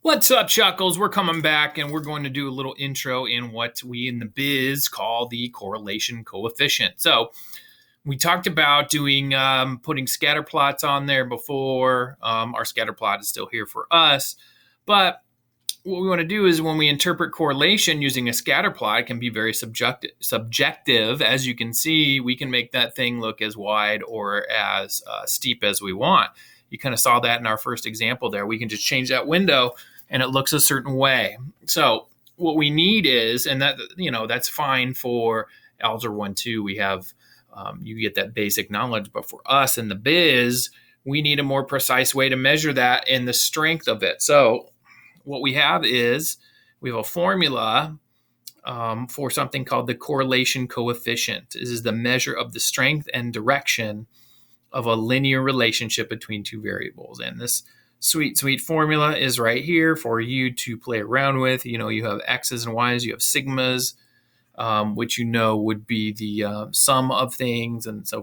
What's up, Chuckles? We're coming back and we're going to do a little intro in what we in the biz call the correlation coefficient. So we talked about doing putting scatter plots on there before. Our scatter plot is still here for us. But what we want to do is when we interpret correlation using a scatter plot, it can be very subjective. As you can see, we can make that thing look as wide or as steep as we want. You kind of saw that in our first example there. We can just change that window and it looks a certain way. So what we need is, and that's fine for Algebra 1, 2. We have, you get that basic knowledge, but for us in the biz, we need a more precise way to measure that and the strength of it. So what we have is, we have a formula for something called the correlation coefficient. This is the measure of the strength and direction of a linear relationship between two variables. And this sweet formula is right here for you to play around with. You have x's and y's, you have sigmas, which would be the sum of things, and so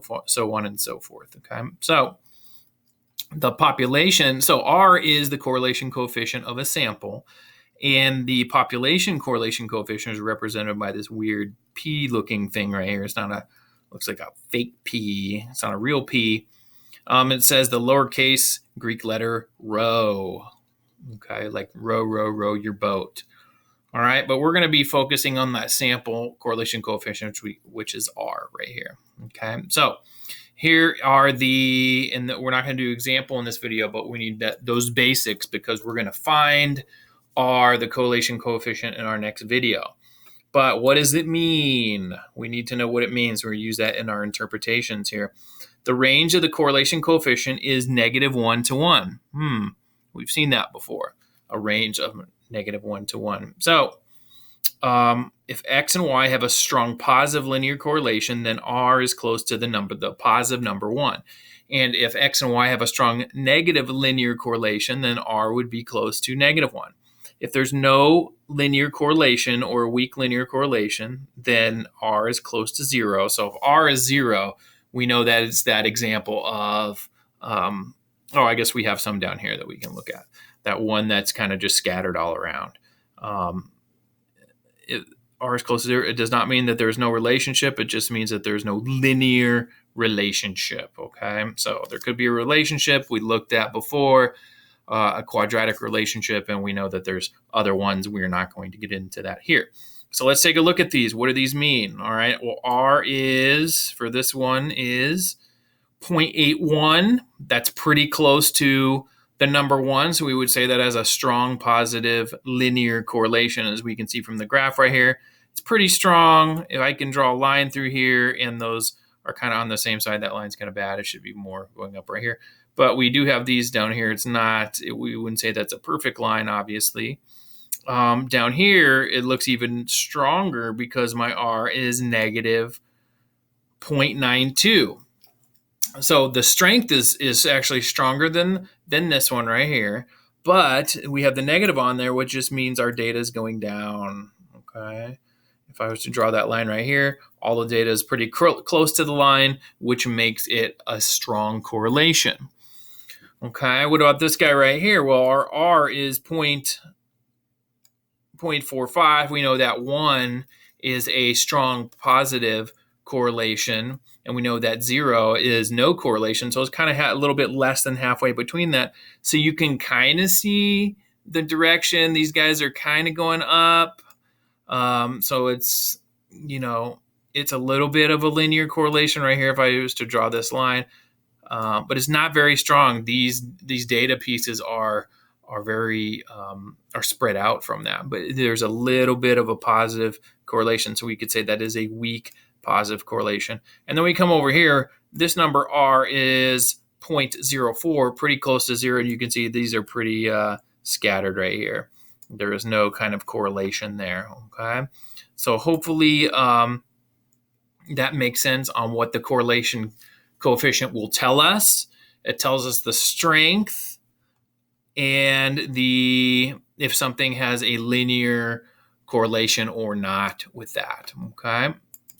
on and so forth. Okay, so the population, so R is the correlation coefficient of a sample, and the population correlation coefficient is represented by this weird P-looking thing right here. It's not a, looks like a fake P. It's not a real P. It says the lowercase Greek letter rho. Okay, like row your boat. All right, but we're going to be focusing on that sample correlation coefficient, which is R right here. Okay, so here are and we're not going to do example in this video, but we need those basics because we're going to find R, the correlation coefficient, in our next video. But what does it mean? We need to know what it means. We're going to use that in our interpretations here. The range of the correlation coefficient is -1 to 1. We've seen that before, a range of -1 to 1. So if x and y have a strong positive linear correlation, then R is close to the positive number 1. And if x and y have a strong negative linear correlation, then R would be close to -1. If there's no linear correlation or a weak linear correlation, then R is close to 0. So if R is 0, we know that it's that example of, I guess we have some down here that we can look at. That one that's kind of just scattered all around. R is close to 0. It does not mean that there's no relationship. It just means that there's no linear relationship, okay? So there could be a relationship we looked at before, a quadratic relationship, and we know that there's other ones. We're not going to get into that here. So let's take a look at these. What do these mean? All right, well, R is, for this one, is 0.81. That's pretty close to the number 1, so we would say that as a strong positive linear correlation, as we can see from the graph right here. It's pretty strong. If I can draw a line through here, and those are kind of on the same side, that line's kind of bad. It should be more going up right here. But we do have these down here. It's not, we wouldn't say that's a perfect line, obviously. Down here, it looks even stronger because my R is -0.92. So the strength is actually stronger than this one right here. But we have the negative on there, which just means our data is going down. Okay. If I was to draw that line right here, all the data is pretty close to the line, which makes it a strong correlation. Okay, what about this guy right here? Well, our R is 0.45. We know that 1 is a strong positive correlation, and we know that 0 is no correlation. So it's kind of a little bit less than halfway between that. So you can kind of see the direction. These guys are kind of going up. So it's, it's a little bit of a linear correlation right here if I was to draw this line. But it's not very strong. These data pieces are very are spread out from that, but there's a little bit of a positive correlation, so we could say that is a weak positive correlation. And then we come over here. This number R is 0.04, pretty close to 0. And you can see these are pretty scattered right here. There is no kind of correlation there. Okay, so hopefully that makes sense on what the correlation coefficient will tell us. It tells us the strength and if something has a linear correlation or not with that. Okay.